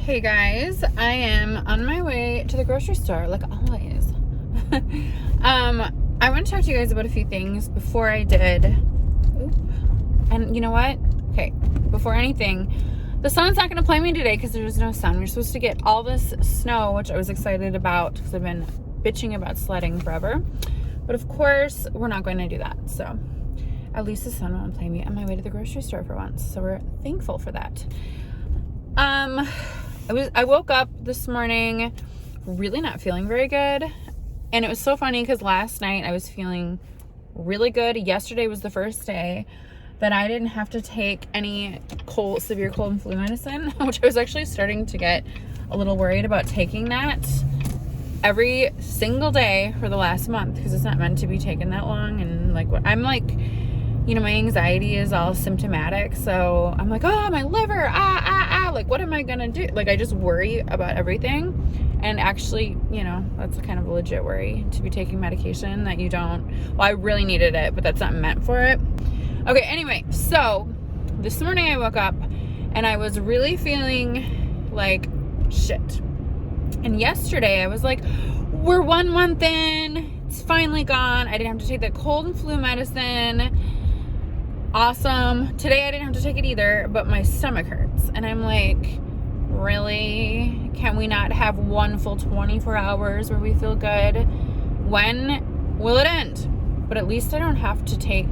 Hey guys, I am on my way to the grocery store, like always. I want to talk to you guys about a few things before I did. And you know what? Okay, before anything, the sun's not going to play me today because there's no sun. We're supposed to get all this snow, which I was excited about because I've been bitching about sledding forever. But of course, we're not going to do that. So at least the sun won't play me on my way to the grocery store for once. So we're thankful for that. I woke up this morning really not feeling very good. And it was so funny because last night I was feeling really good. Yesterday was the first day that I didn't have to take any severe cold and flu medicine, which I was actually starting to get a little worried about taking that every single day for the last month because it's not meant to be taken that long. And I'm like, you know, my anxiety is all symptomatic. So I'm like, oh, my liver, like, what am I gonna do? Like, I just worry about everything. And actually, you know, that's kind of a legit worry to be taking medication that you don't, well, I really needed it, but that's not meant for it. Okay, anyway, so this morning I woke up and I was really feeling like shit. And yesterday I was like, we're 1 month in, it's finally gone. I didn't have to take the cold and flu medicine. Awesome. Today I didn't have to take it either, but my stomach hurts. And I'm like, really? Can we not have one full 24 hours where we feel good? When will it end? But at least I don't have to take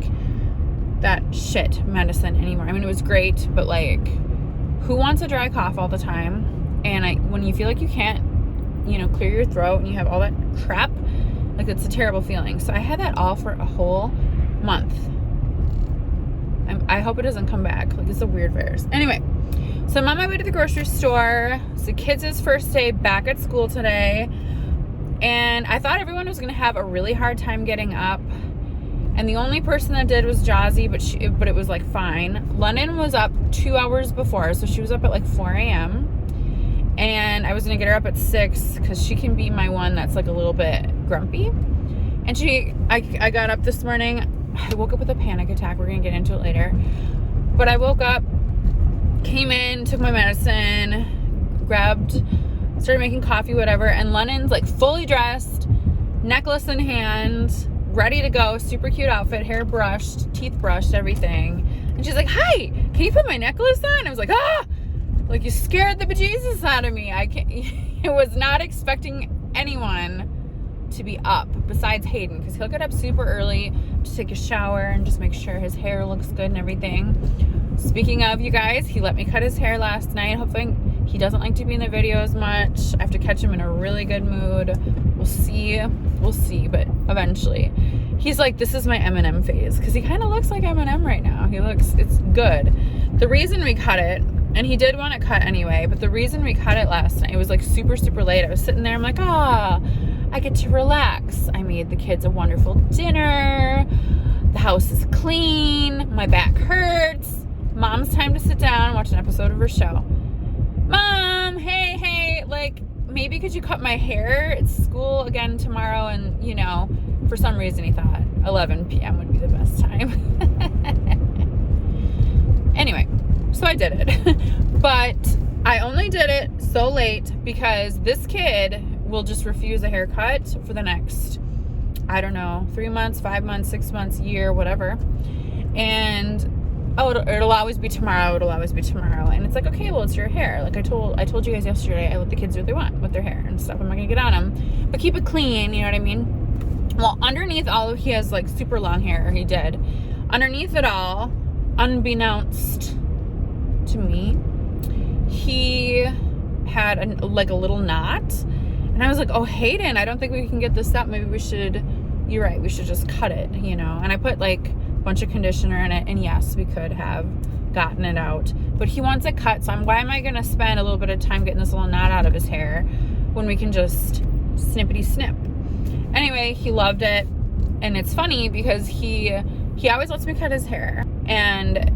that shit medicine anymore. I mean, it was great, but like, who wants a dry cough all the time? And when you feel like you can't, you know, clear your throat and you have all that crap, like, it's a terrible feeling. So I had that all for a whole month. I hope it doesn't come back. Like, it's a weird virus. Anyway, so I'm on my way to the grocery store. It's the kids' first day back at school today. And I thought everyone was going to have a really hard time getting up. And the only person that did was Jazzy, but it was like fine. London was up 2 hours before, so she was up at like 4 a.m. And I was going to get her up at 6 because she can be my one that's like a little bit grumpy. And I got up this morning. I woke up with a panic attack. We're going to get into it later. But I woke up, came in, took my medicine, started making coffee, whatever. And London's like fully dressed, necklace in hand, ready to go. Super cute outfit, hair brushed, teeth brushed, everything. And she's like, hi, can you put my necklace on? I was like, like, you scared the bejesus out of me. I was not expecting anyone to be up besides Hayden, because he'll get up super early to take a shower and just make sure his hair looks good and everything. Speaking of, you guys, he let me cut his hair last night. Hopefully he doesn't like to be in the video as much. I have to catch him in a really good mood. We'll see, but eventually. He's like, this is my Eminem phase, because he kind of looks like Eminem right now. It's good. The reason we cut it, and he did want it cut anyway, but the reason we cut it last night, it was like super, super late. I was sitting there, I'm like, I get to relax. I made the kids a wonderful dinner. The house is clean. My back hurts. Mom's time to sit down and watch an episode of her show. Mom, hey, like, maybe could you cut my hair? It's school again tomorrow, and, you know, for some reason he thought 11 p.m. would be the best time. Anyway, so I did it. But I only did it so late because this kid will just refuse a haircut for the next, I don't know, 3 months, 5 months, 6 months, year, whatever. And it'll always be tomorrow. And it's like, okay, well, it's your hair. Like I told you guys yesterday, I let the kids do what they want with their hair and stuff. I'm not gonna get on them, but keep it clean. You know what I mean? Well, underneath he has like super long hair, or he did. Underneath it all, unbeknownst to me, he had a little knot. And I was like, oh, Hayden, I don't think we can get this up. Maybe you're right, we should just cut it, you know. And I put like a bunch of conditioner in it, and yes, we could have gotten it out. But he wants it cut, so why am I going to spend a little bit of time getting this little knot out of his hair when we can just snippity snip? Anyway, he loved it. And it's funny because he always lets me cut his hair. And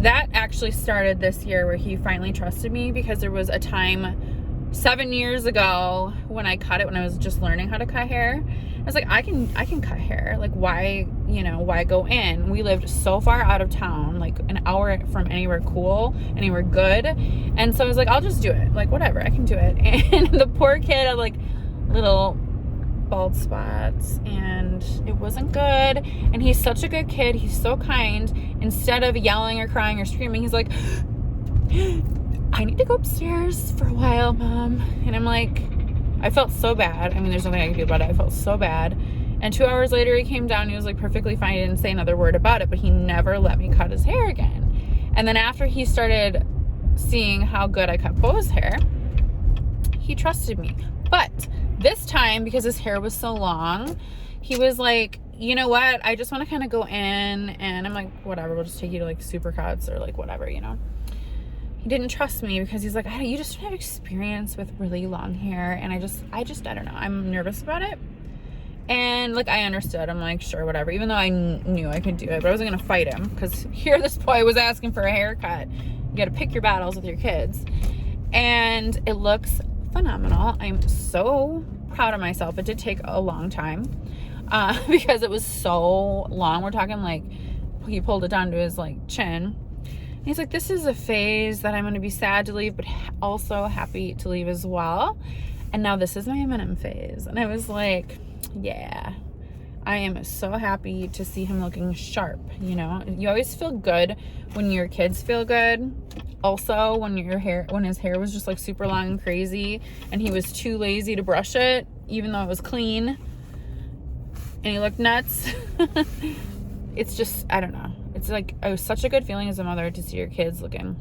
that actually started this year where he finally trusted me, because there was a time 7 years ago when I cut it, when I was just learning how to cut hair. I was like, I can cut hair. Like, why you know, why go in? We lived so far out of town, like an hour from anywhere cool, anywhere good. And so I was like, I'll just do it. Like, whatever, I can do it. And the poor kid had like little bald spots and it wasn't good. And he's such a good kid. He's so kind. Instead of yelling or crying or screaming, he's like, I need to go upstairs for a while, Mom. And I'm like, I felt so bad. I mean, there's nothing I can do about it. I felt so bad. And 2 hours later, he came down. He was like perfectly fine. He didn't say another word about it, but he never let me cut his hair again. And then after he started seeing how good I cut Bo's hair, he trusted me. But this time, because his hair was so long, he was like, you know what? I just want to kind of go in. And I'm like, whatever. We'll just take you to like Supercuts or like whatever, you know. He didn't trust me because he's like, you just don't have experience with really long hair. And I don't know. I'm nervous about it. And like, I understood. I'm like, sure, whatever. Even though I knew I could do it, but I wasn't going to fight him because here this boy was asking for a haircut. You got to pick your battles with your kids. And it looks phenomenal. I'm so proud of myself. It did take a long time because it was so long. We're talking like, he pulled it down to his like chin. And he's like, this is a phase that I'm going to be sad to leave, but also happy to leave as well. And now this is my M&M phase. And I was like, yeah, I am so happy to see him looking sharp. You know, you always feel good when your kids feel good. Also, when his hair was just like super long and crazy and he was too lazy to brush it, even though it was clean and he looked nuts. It's just, I don't know. It's like, it was such a good feeling as a mother to see your kids looking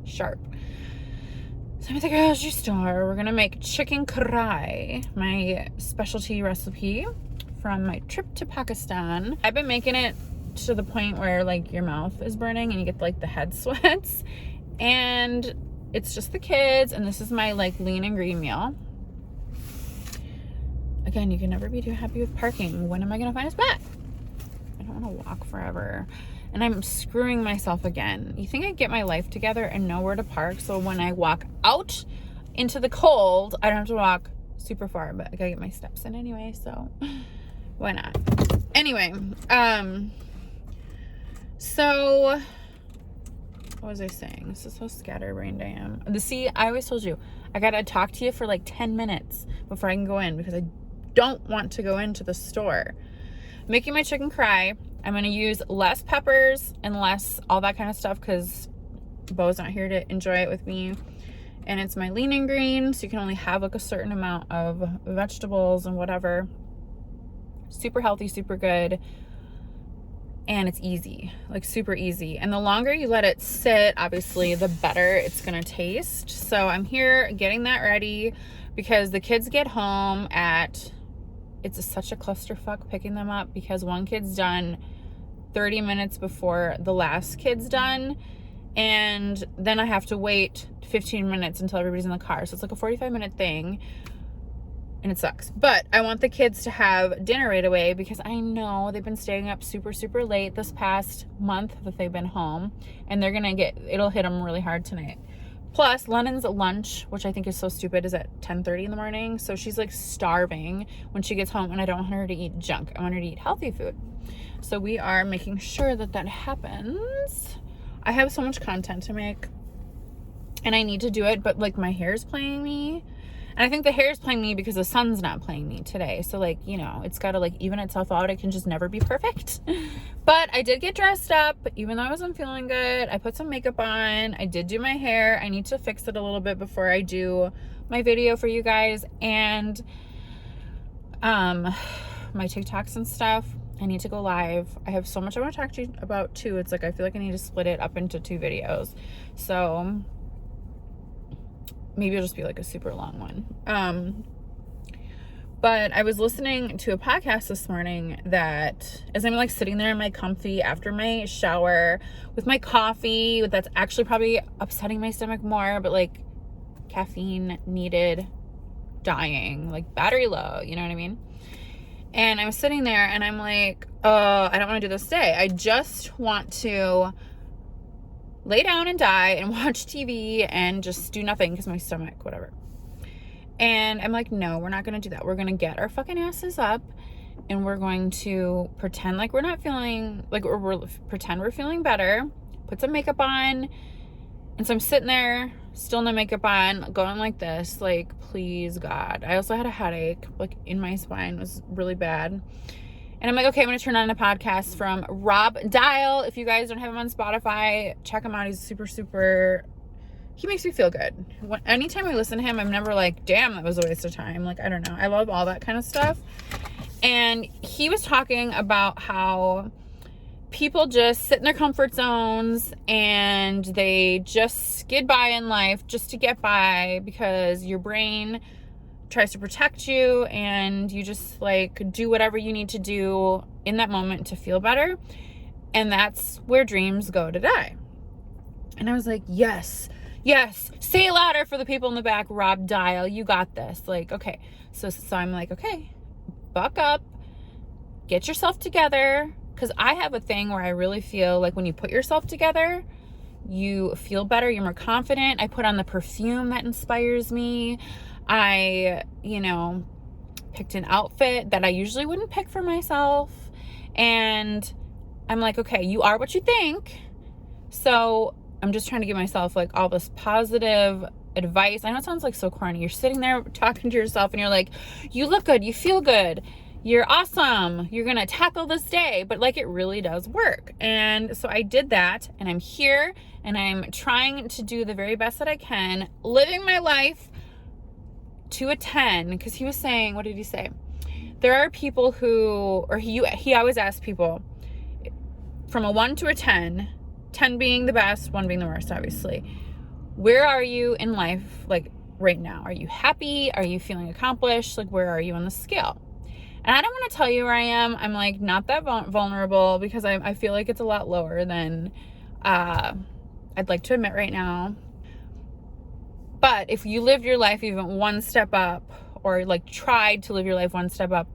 sharp. So I'm at the grocery store. We're gonna make chicken karai, my specialty recipe from my trip to Pakistan. I've been making it to the point where like your mouth is burning and you get like the head sweats. And it's just the kids, and this is my like lean and green meal. Again, you can never be too happy with parking. When am I gonna find a spot? I don't want to walk forever. And I'm screwing myself again. You think I'd get my life together and know where to park so when I walk out into the cold, I don't have to walk super far, but I gotta get my steps in anyway, so why not? Anyway, so what was I saying? This is how scatterbrained I am. I always told you, I gotta talk to you for like 10 minutes before I can go in because I don't want to go into the store. Making my chicken karai. I'm going to use less peppers and less all that kind of stuff because Bo's not here to enjoy it with me. And it's my lean and green, so you can only have like a certain amount of vegetables and whatever. Super healthy, super good. And it's easy, like super easy. And the longer you let it sit, obviously, the better it's going to taste. So I'm here getting that ready because the kids get home at... It's such a clusterfuck picking them up because one kid's done 30 minutes before the last kid's done. And then I have to wait 15 minutes until everybody's in the car. So it's like a 45-minute thing. And it sucks. But I want the kids to have dinner right away because I know they've been staying up super, super late this past month that they've been home. And they're going to it'll hit them really hard tonight. Plus, Lennon's lunch, which I think is so stupid, is at 10:30 in the morning. So she's like starving when she gets home, and I don't want her to eat junk. I want her to eat healthy food. So we are making sure that happens. I have so much content to make, and I need to do it, but like my hair's playing me. And I think the hair's playing me because the sun's not playing me today. So like, you know, it's got to like even itself out. It can just never be perfect. But I did get dressed up, even though I wasn't feeling good. I put some makeup on. I did do my hair. I need to fix it a little bit before I do my video for you guys. And my TikToks and stuff. I need to go live. I have so much I want to talk to you about too. It's like I feel like I need to split it up into 2 videos. So maybe it'll just be like a super long one. But I was listening to a podcast this morning that as I'm like sitting there in my comfy after my shower with my coffee, that's actually probably upsetting my stomach more, but like caffeine needed, dying, like battery low, you know what I mean? And I was sitting there and I'm like, I don't want to do this today. I just want to lay down and die and watch TV and just do nothing because my stomach, whatever. And I'm like, no, we're not going to do that. We're going to get our fucking asses up and we're going to pretend like we're not feeling, like we're pretend we're feeling better, put some makeup on. And so I'm sitting there, still no makeup on, going like this, like, please God. I also had a headache, like in my spine, it was really bad. And I'm like, okay, I'm going to turn on a podcast from Rob Dial. If you guys don't have him on Spotify, check him out. He's super, he makes me feel good. Anytime I listen to him, I'm never like, damn, that was a waste of time. Like, I don't know. I love all that kind of stuff. And he was talking about how people just sit in their comfort zones and they just skid by in life just to get by because your brain tries to protect you and you just like do whatever you need to do in that moment to feel better. And that's where dreams go to die. And I was like, yes, say it louder for the people in the back. Rob Dial, you got this. Like, okay. So I'm like, okay, buck up, get yourself together. Because I have a thing where I really feel like when you put yourself together, you feel better, you're more confident. I put on the perfume that inspires me. I, picked an outfit that I usually wouldn't pick for myself. And I'm like, okay, you are what you think. So I'm just trying to give myself like all this positive advice. I know it sounds like so corny. You're sitting there talking to yourself and you're like, you look good, you feel good, you're awesome, you're gonna tackle this day. But like, it really does work. And so I did that, and I'm here and I'm trying to do the very best that I can, living my life to a 10. Because he was saying, what did he say? There are people who, or he always asks people from a 1 to a 10, 10 being the best, 1 being the worst, obviously. Where are you in life, like right now? Are you happy? Are you feeling accomplished? Like, where are you on the scale? And I don't want to tell you where I am. I'm like not that vulnerable because I feel like it's a lot lower than I'd like to admit right now. But if you lived your life even 1 step up, or like tried to live your life 1 step up,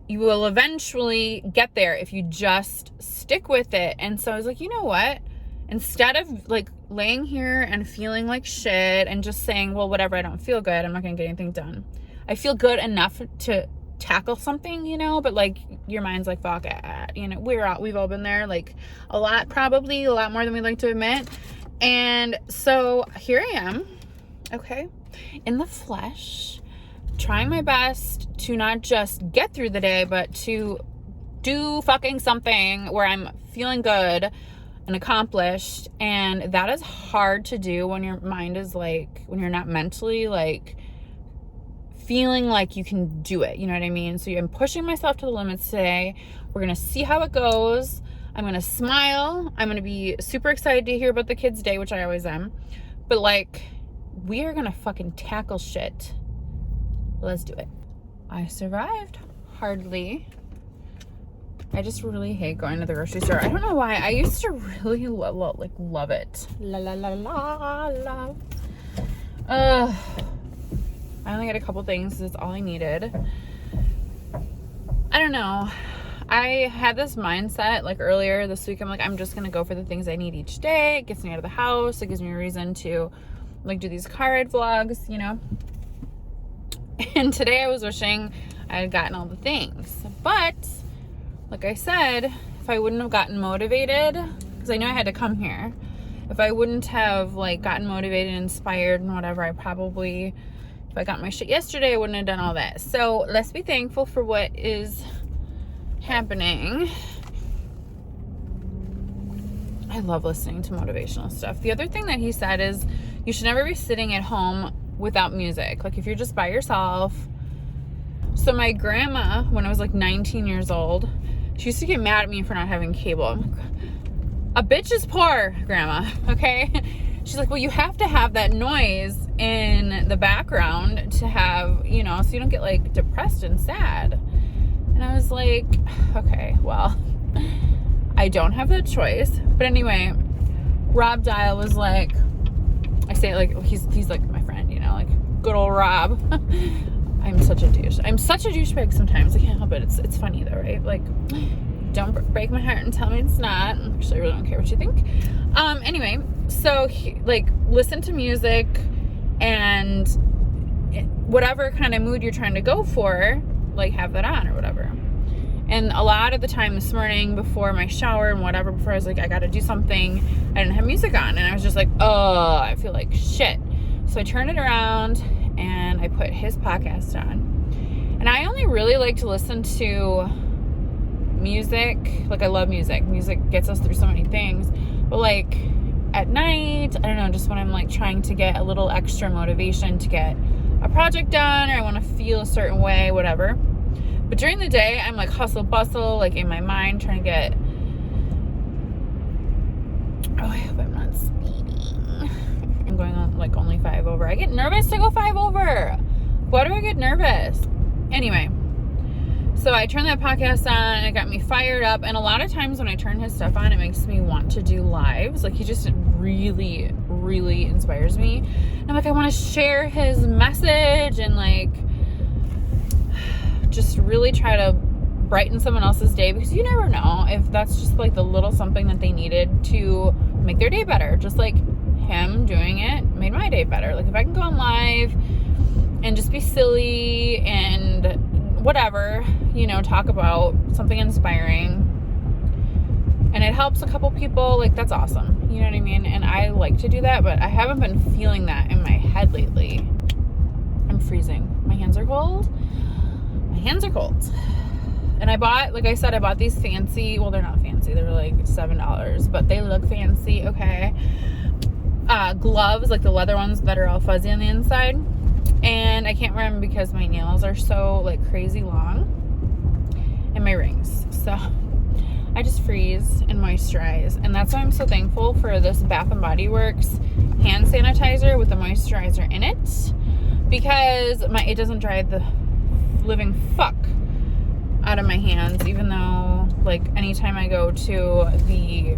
you will eventually get there if you just stick with it. And so I was like, you know what? Instead of like laying here and feeling like shit and just saying, well, whatever, I don't feel good, I'm not going to get anything done. I feel good enough to tackle something, but like your mind's like, fuck it. We've all been there, like probably a lot more than we'd like to admit. And so here I am, okay, in the flesh, trying my best to not just get through the day, but to do fucking something where I'm feeling good and accomplished. And that is hard to do when your mind is like, when you're not mentally like feeling like you can do it, you know what I mean? So I'm pushing myself to the limits today. We're gonna see how it goes. I'm gonna smile. I'm gonna be super excited to hear about the kids' day, which I always am. But like, we are gonna fucking tackle shit. Let's do it. I survived. Hardly. I just really hate going to the grocery store. I don't know why. I used to really love it. I only got a couple things. That's all I needed. I don't know. I had this mindset like earlier this week. I'm like, I'm just going to go for the things I need each day. It gets me out of the house. It gives me a reason to like do these car ride vlogs, And today I was wishing I had gotten all the things. But like I said, if I wouldn't have gotten motivated, because I know I had to come here, if I wouldn't have like gotten motivated, inspired and whatever, I probably, if I got my shit yesterday, I wouldn't have done all that. So let's be thankful for what is happening. I love listening to motivational stuff. The other thing that he said is you should never be sitting at home without music. Like if you're just by yourself. So my grandma, when I was like 19 years old, she used to get mad at me for not having cable. I'm like, a bitch is poor, grandma, okay? She's like, well, you have to have that noise in the background to have, so you don't get like depressed and sad. And I was like, okay, well, I don't have that choice. But anyway, Rob Dial was like, I say it like, he's like my friend, like good old Rob. I'm such a douche. I'm such a douchebag sometimes. I can't help it. It's funny though, right? Like, don't break my heart and tell me it's not. Actually, I really don't care what you think. Anyway, so listen to music and whatever kind of mood you're trying to go for, like have that on or whatever. And a lot of the time this morning before my shower and whatever, before I was like, I gotta do something, I didn't have music on. And I was just like, oh, I feel like shit. So I turned it around and I put his podcast on. And I only really like to listen to music. Like, I love music. Music gets us through so many things. But like at night, I don't know, just when I'm like trying to get a little extra motivation to get a project done, or I want to feel a certain way, whatever. But during the day, I'm like hustle bustle, like in my mind, trying to get, oh, I hope I'm not speeding. I'm going on like only 5 over. I get nervous to go 5 over. Why do I get nervous? Anyway, so I turned that podcast on and it got me fired up. And a lot of times when I turn his stuff on, it makes me want to do lives. Like, he just really, really inspires me. And I'm like, I want to share his message and like just really try to brighten someone else's day, because you never know if that's just like the little something that they needed to make their day better. Just like him doing it made my day better. Like, if I can go on live and just be silly and whatever, you know, talk about something inspiring and it helps a couple people, like, that's awesome. You know what I mean? And I like to do that, but I haven't been feeling that in my head lately. I'm freezing. My hands are cold. My hands are cold. And I bought, like I said, I bought these fancy, well, they're not fancy, they're like $7, but they look fancy, okay? Gloves, like the leather ones that are all fuzzy on the inside. And I can't wear them because my nails are so like crazy long, and my rings. So I just freeze and moisturize. And that's why I'm so thankful for this Bath & Body Works hand sanitizer with the moisturizer in it, because it doesn't dry the living fuck out of my hands, even though like anytime I go to the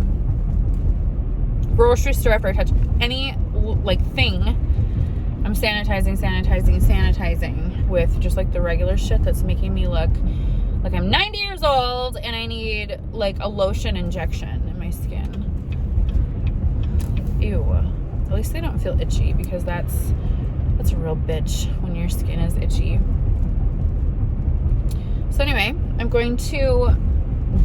grocery store, after I touch any like thing, I'm sanitizing with just like the regular shit that's making me look like I'm 90 years old and I need like a lotion injection in my skin. Ew. At least they don't feel itchy, because that's a real bitch when your skin is itchy. So anyway, I'm going to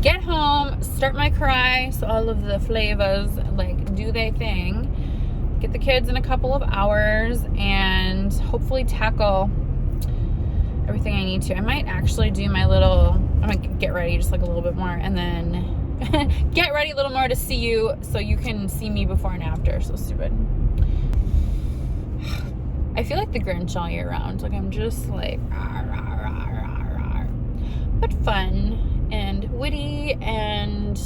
get home, start my cry, so all of the flavors like do their thing, get the kids in a couple of hours, and hopefully tackle everything I need to. I might actually do my little, I'm gonna get ready just like a little bit more, and then get ready a little more to see you, so you can see me before and after. So stupid. I feel like the Grinch all year round. Like, I'm just like rah, rah, rah, rah, rah. But fun and witty, and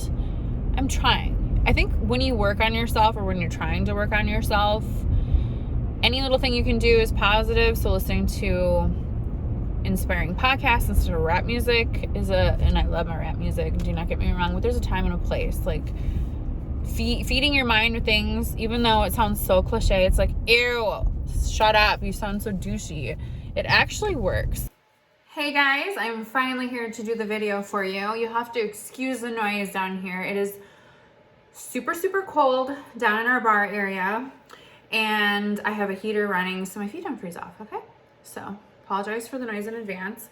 I'm trying. I think when you work on yourself, or when you're trying to work on yourself, any little thing you can do is positive. So listening to inspiring podcasts instead of rap music and I love my rap music, do not get me wrong, but there's a time and a place. Like, feeding your mind with things, even though it sounds so cliche, it's like, ew, shut up, you sound so douchey. It actually works. Hey guys, I'm finally here to do the video for you. You have to excuse the noise down here. It is super, super cold down in our bar area, and I have a heater running so my feet don't freeze off, okay? So apologize for the noise in advance.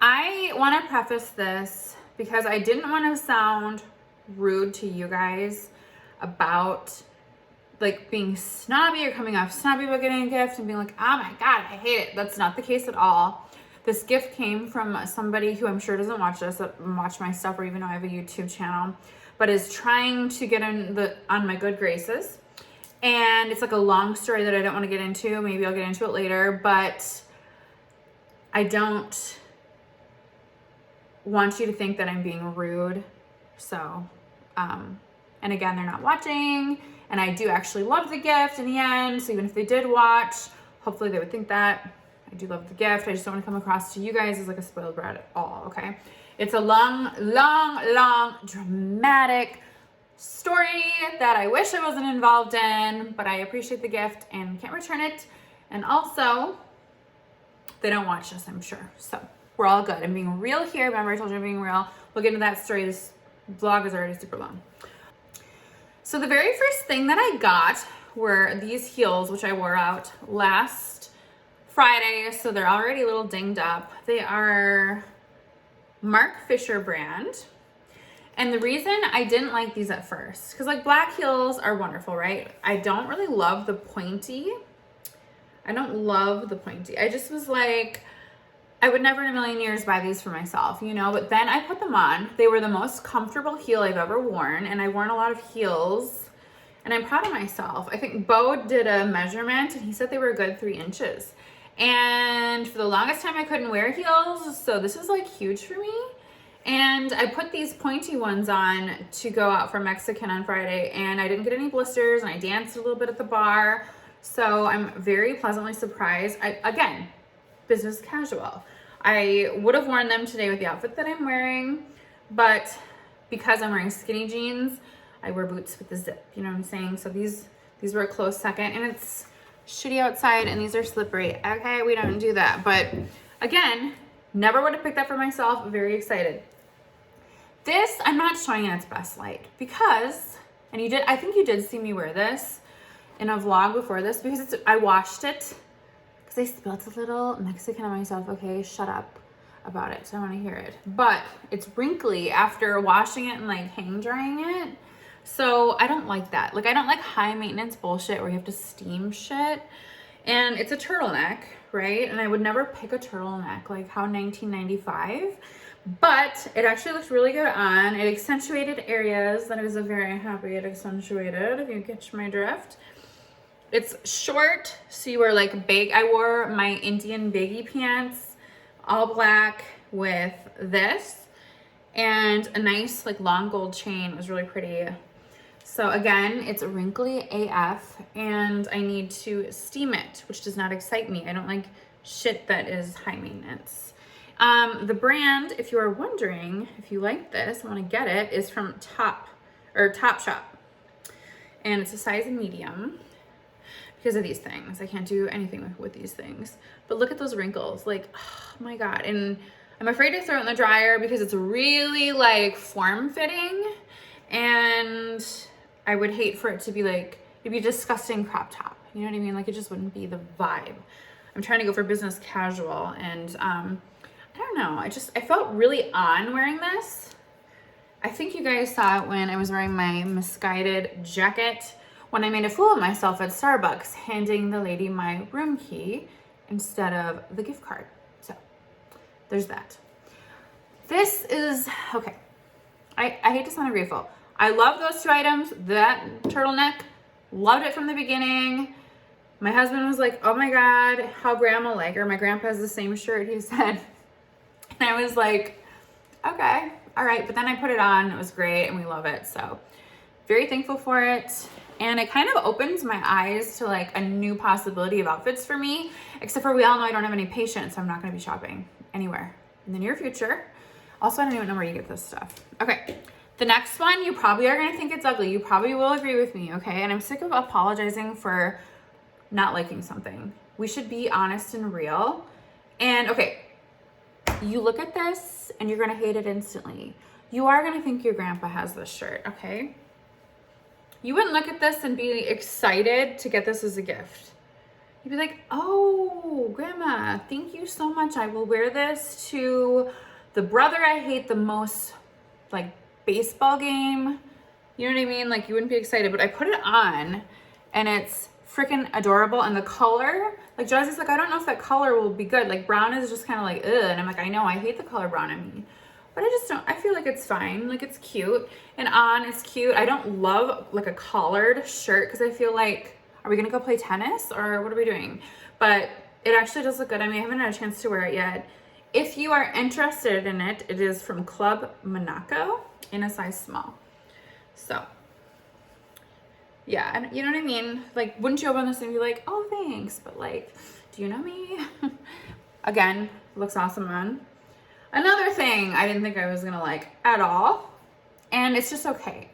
I want to preface this because I didn't want to sound rude to you guys about like being snobby or coming off snobby about getting a gift and being like, oh my God, I hate it. That's not the case at all. This gift came from somebody who I'm sure doesn't watch my stuff, or even know I have a YouTube channel, but is trying to get on my good graces. And it's like a long story that I don't want to get into. Maybe I'll get into it later, but I don't want you to think that I'm being rude. So, and again, they're not watching, and I do actually love the gift in the end. So even if they did watch, hopefully they would think that. I do love the gift. I just don't want to come across to you guys as like a spoiled brat at all, okay? It's a long, dramatic story that I wish I wasn't involved in, but I appreciate the gift and can't return it. And also, they don't watch this, I'm sure. So we're all good. I'm being real here. Remember, I told you I'm being real. We'll get into that story. This vlog is already super long. So the very first thing that I got were these heels, which I wore out last Friday. So they're already a little dinged up. They are Mark Fisher brand. And the reason I didn't like these at first, because like black heels are wonderful, right? I don't really love the pointy. I just was like, I would never in a million years buy these for myself, you know? But then I put them on. They were the most comfortable heel I've ever worn. And I've worn a lot of heels. And I'm proud of myself. I think Bo did a measurement and he said they were a good 3 inches. And for the longest time I couldn't wear heels. So this is like huge for me. And I put these pointy ones on to go out for Mexican on Friday, and I didn't get any blisters, and I danced a little bit at the bar. So I'm very pleasantly surprised. Again, business casual. I would have worn them today with the outfit that I'm wearing, but because I'm wearing skinny jeans, I wear boots with the zip, you know what I'm saying? So these were a close second, and it's shitty outside, and these are slippery. Okay, we don't do that. But again, never would have picked that for myself. Very excited. This, I'm not showing in its best light because, and I think you did see me wear this in a vlog before this because I washed it because I spilled a little Mexican on myself. Okay, shut up about it. So I want to hear it. But it's wrinkly after washing it and like hang drying it. So I don't like that. Like I don't like high maintenance bullshit where you have to steam shit. And it's a turtleneck, right? And I would never pick a turtleneck, like how 1995. But it actually looks really good on. It accentuated areas that I was very happy it accentuated, if you catch my drift. It's short, so you wear like I wore my Indian baggy pants, all black with this, and a nice like long gold chain. It was really pretty. So again, it's wrinkly AF, and I need to steam it, which does not excite me. I don't like shit that is high maintenance. The brand, if you are wondering if you like this, want to get it, is from Topshop. And it's a size medium because of these things. I can't do anything with these things. But look at those wrinkles. Like, oh my God. And I'm afraid to throw it in the dryer because it's really like form-fitting. And I would hate for it to be like, it'd be a disgusting crop top. You know what I mean? Like it just wouldn't be the vibe. I'm trying to go for business casual, and I don't know. I felt really on wearing this. I think you guys saw it when I was wearing my misguided jacket when I made a fool of myself at Starbucks, handing the lady my room key instead of the gift card. So there's that. This is, okay. I hate to sound ungrateful. I love those 2 items. That turtleneck, loved it from the beginning. My husband was like, oh my God, how grandma like her. My grandpa has the same shirt, he said. And I was like, okay, all right. But then I put it on, it was great, and we love it. So very thankful for it. And it kind of opens my eyes to like a new possibility of outfits for me, except for we all know I don't have any patience, so I'm not gonna be shopping anywhere in the near future. Also, I don't even know where you get this stuff. Okay, the next one, you probably are gonna think it's ugly. You probably will agree with me, okay? And I'm sick of apologizing for not liking something. We should be honest and real. And okay, you look at this and you're gonna hate it instantly. You are gonna think your grandpa has this shirt, okay? You wouldn't look at this and be excited to get this as a gift. You'd be like, oh, grandma, thank you so much. I will wear this to the brother I hate the most, like baseball game. You know what I mean? Like you wouldn't be excited, but I put it on and it's freaking adorable. And the color, like Jazzy's like, I don't know if that color will be good. Like brown is just kind of like, ugh. And I'm like, I know, I hate the color brown on me. But I just don't, I feel like it's fine. Like it's cute. And on, it's cute. I don't love like a collared shirt because I feel like, are we gonna go play tennis or what are we doing? But it actually does look good. I mean, I haven't had a chance to wear it yet. If you are interested in it, it is from Club Monaco in a size small. So yeah, and you know what I mean? Like, wouldn't you open this and be like, oh, thanks, but like, do you know me? Again, looks awesome on. Another thing I didn't think I was gonna like at all, and it's just okay,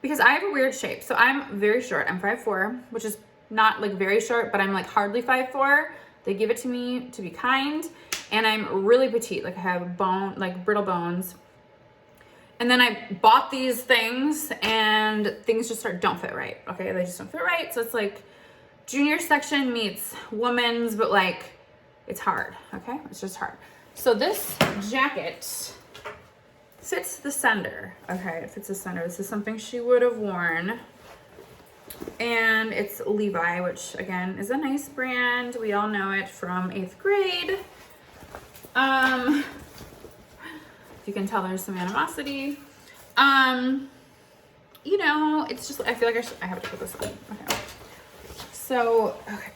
because I have a weird shape. So I'm very short. I'm 5'4", which is not like very short, but I'm like hardly 5'4". They give it to me to be kind, and I'm really petite. Like I have brittle bones. And then I bought these things and things just don't fit right. Okay, they just don't fit right. So it's like junior section meets women's, but like it's hard. Okay, it's just hard. So this jacket fits the sender. Okay, it fits the sender. This is something she would have worn. And it's Levi, which again is a nice brand. We all know it from 8th grade. If you can tell, there's some animosity. You know, it's just, I feel like I have to put this on. Okay. So, okay.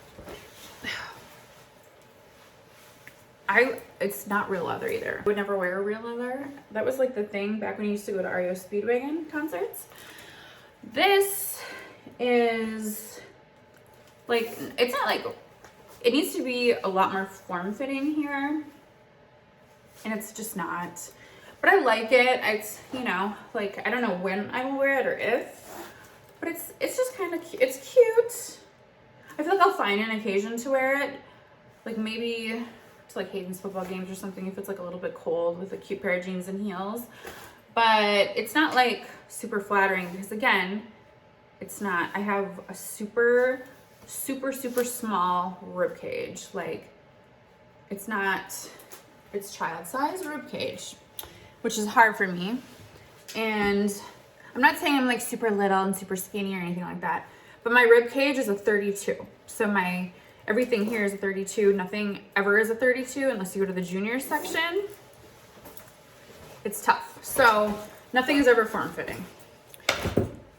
It's not real leather either. I would never wear real leather. That was like the thing back when you used to go to REO Speedwagon concerts. This is like, it's not like, it needs to be a lot more form-fitting here. And it's just not. But I like it. It's, you know, like, I don't know when I will wear it or if. But it's just kind of cute. It's cute. I feel like I'll find an occasion to wear it. Like maybe to like Hayden's football games or something if it's like a little bit cold with a cute pair of jeans and heels. But it's not like super flattering because again, it's not. I have a super, super, super small rib cage. Like it's not, it's child size rib cage, which is hard for me. And I'm not saying I'm like super little and super skinny or anything like that, but my rib cage is a 32. So my everything here is a 32. Nothing ever is a 32 unless you go to the junior section. It's tough. So nothing is ever form-fitting.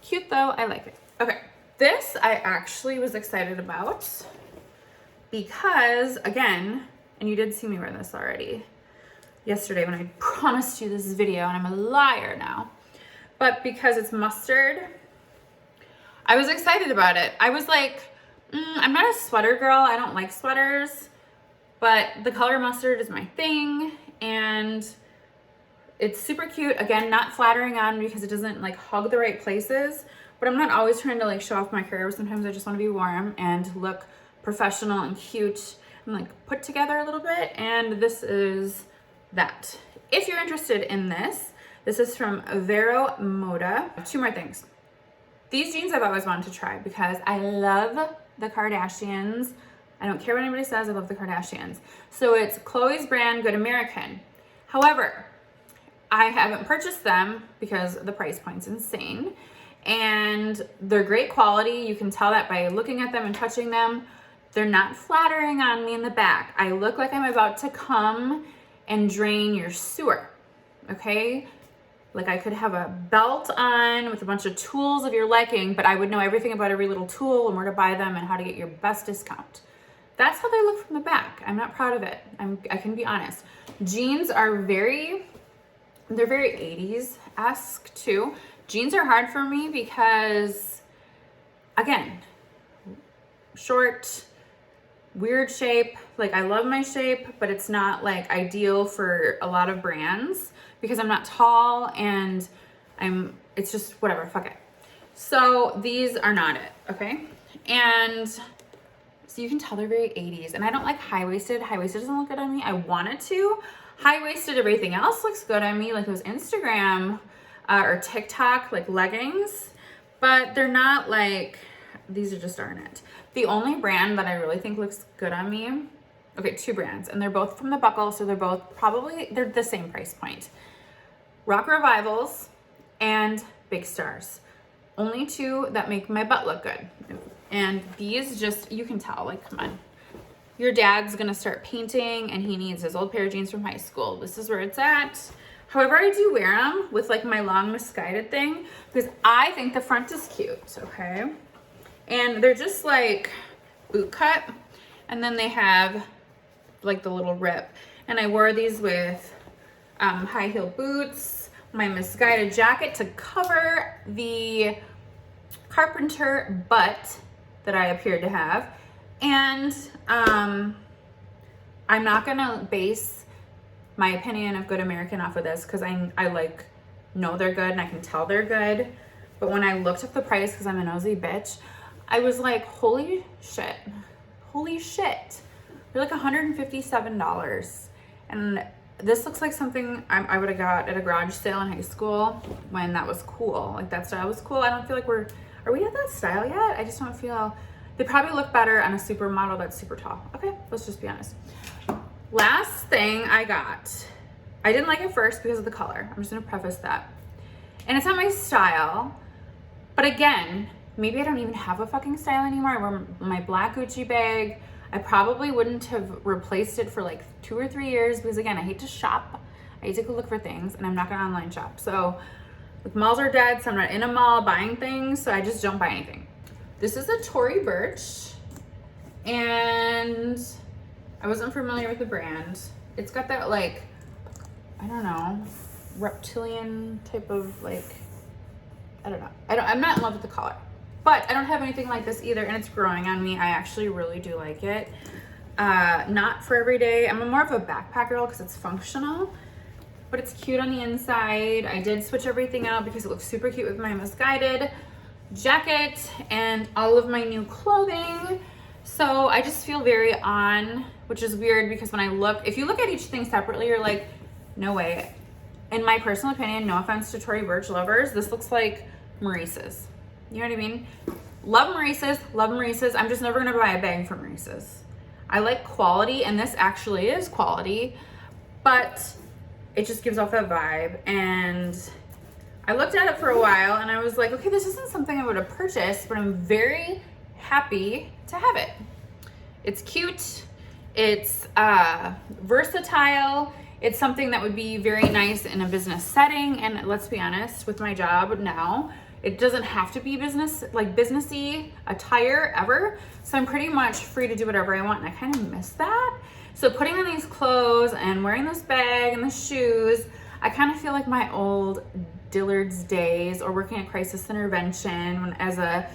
Cute though, I like it. Okay, this I actually was excited about because again, and you did see me wear this already yesterday when I promised you this video and I'm a liar now, but because it's mustard, I was excited about it. I was like, I'm not a sweater girl. I don't like sweaters, but the color mustard is my thing and it's super cute. Again, not flattering on because it doesn't like hug the right places, but I'm not always trying to like show off my curves. Sometimes I just want to be warm and look professional and cute and like put together a little bit. And this is that. If you're interested in this, this is from Vero Moda. 2 more things. These jeans I've always wanted to try because I love the Kardashians. I don't care what anybody says, I love the Kardashians. So it's Chloe's brand, Good American. However, I haven't purchased them because the price point's insane. And they're great quality. You can tell that by looking at them and touching them. They're not flattering on me in the back. I look like I'm about to come and drain your sewer, okay? Like I could have a belt on with a bunch of tools of your liking, but I would know everything about every little tool and where to buy them and how to get your best discount. That's how they look from the back. I'm not proud of it. I can be honest. Jeans are they're very 80s-esque too. Jeans are hard for me because, again, short, weird shape. Like I love my shape, but it's not like ideal for a lot of brands because I'm not tall and it's just whatever, fuck it. So these are not it, okay? And so you can tell they're very 80s and I don't like high-waisted. High-waisted doesn't look good on me. I want it to. High-waisted, everything else looks good on me, like those Instagram or TikTok like leggings, but they're not like, these are just aren't it. The only brand that I really think looks good on me, okay, 2 brands, and they're both from The Buckle, so they're both they're the same price point. Rock Revivals and Big Stars. Only 2 that make my butt look good. And these just, you can tell, like, come on. Your dad's gonna start painting and he needs his old pair of jeans from high school. This is where it's at. However, I do wear them with like my long misguided thing because I think the front is cute, okay? And they're just like boot cut and then they have like the little rip. And I wore these with high heel boots, my misguided jacket to cover the carpenter butt that I appeared to have. And I'm not gonna base my opinion of Good American off of this because I like know they're good and I can tell they're good. But when I looked up the price, because I'm a nosy bitch, I was like, holy shit. They're like $157. And this looks like something I would have got at a garage sale in high school when that was cool. Like that style was cool. I don't feel like are we at that style yet? I just don't feel, they probably look better on a supermodel that's super tall. Okay, let's just be honest. Last thing I I didn't like it first because of the color. I'm just gonna preface that. And it's not my style, but again, maybe I don't even have a fucking style anymore. I wear my black Gucci bag. I probably wouldn't have replaced it for like 2 or 3 years because again, I hate to shop. I hate to go look for things and I'm not gonna online shop. So like, malls are dead, so I'm not in a mall buying things, so I just don't buy anything. This is a Tory Burch, and I wasn't familiar with the brand. It's got that like, I don't know, reptilian type of like, I don't know. I'm not in love with the color. But I don't have anything like this either, and it's growing on me. I actually really do like it. Not for every day. I'm more of a backpack girl because it's functional, but it's cute on the inside. I did switch everything out because it looks super cute with my Missguided jacket and all of my new clothing. So I just feel very on, which is weird because when I look, if you look at each thing separately, you're like, no way. In my personal opinion, no offense to Tory Burch lovers, this looks like Maurice's. You know what I mean? Love Maurice's, love Maurice's. I'm just never gonna buy a bag from Maurice's. I like quality, and this actually is quality, but it just gives off that vibe. And I looked at it for a while and I was like, okay, this isn't something I would have purchased, but I'm very happy to have it. It's cute, it's versatile, it's something that would be very nice in a business setting. And let's be honest, with my job now, it doesn't have to be businessy attire ever. So I'm pretty much free to do whatever I want, and I kind of miss that. So putting on these clothes and wearing this bag and the shoes, I kind of feel like my old Dillard's days, or working at crisis intervention as a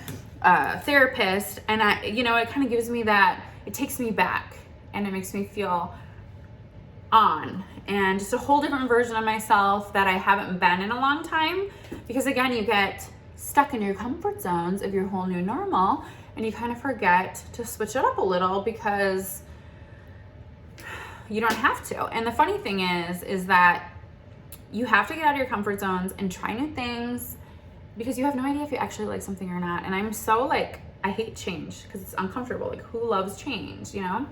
therapist. And it kind of gives me that, it takes me back and it makes me feel on, and just a whole different version of myself that I haven't been in a long time. Because again, you get stuck in your comfort zones of your whole new normal, and you kind of forget to switch it up a little because you don't have to. And the funny thing is that you have to get out of your comfort zones and try new things because you have no idea if you actually like something or not. And I'm so like, I hate change because it's uncomfortable. Like, who loves change, you know?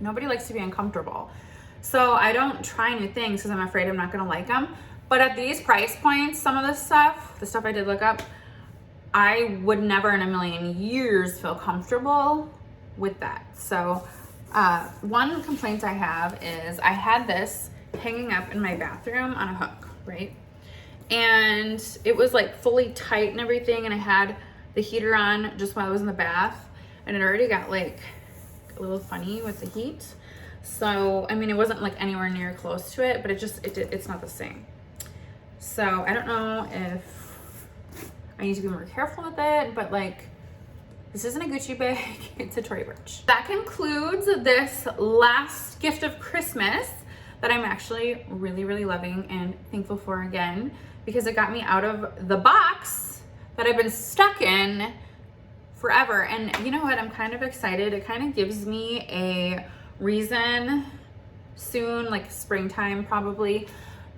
Nobody likes to be uncomfortable. So I don't try new things because I'm afraid I'm not gonna like them. But at these price points, some of this stuff, the stuff I did look up, I would never in a million years feel comfortable with that. So one complaint I have is I had this hanging up in my bathroom on a hook, right? And it was like fully tight and everything, and I had the heater on just while I was in the bath, and it already got like a little funny with the heat. So, I mean, it wasn't like anywhere near close to it, but it's not the same. So I don't know if I need to be more careful with it, but like, this isn't a Gucci bag, it's a Tory Burch. That concludes this last gift of Christmas that I'm actually really, really loving and thankful for again, because it got me out of the box that I've been stuck in forever. And you know what? I'm kind of excited. It kind of gives me a reason soon, like springtime probably,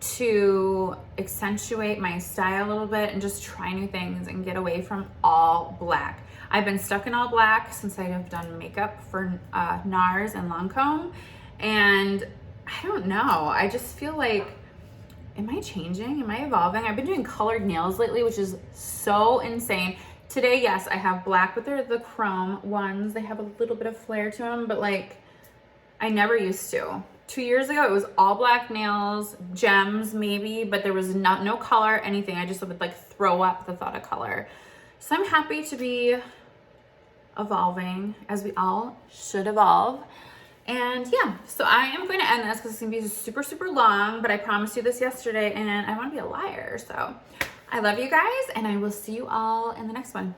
to accentuate my style a little bit and just try new things and get away from all black. I've been stuck in all black since I have done makeup for NARS and Lancome, and I don't know, I just feel like, am I changing? Am I evolving? I've been doing colored nails lately, which is so insane. Today, yes, I have black, but they're the chrome ones. They have a little bit of flair to them, but like, I never used to. 2 years ago, it was all black nails, gems maybe, but there was no color, anything. I just would like throw up the thought of color. So I'm happy to be evolving, as we all should evolve. And yeah, so I am going to end this because it's going to be super, super long, but I promised you this yesterday and I want to be a liar. So I love you guys, and I will see you all in the next one.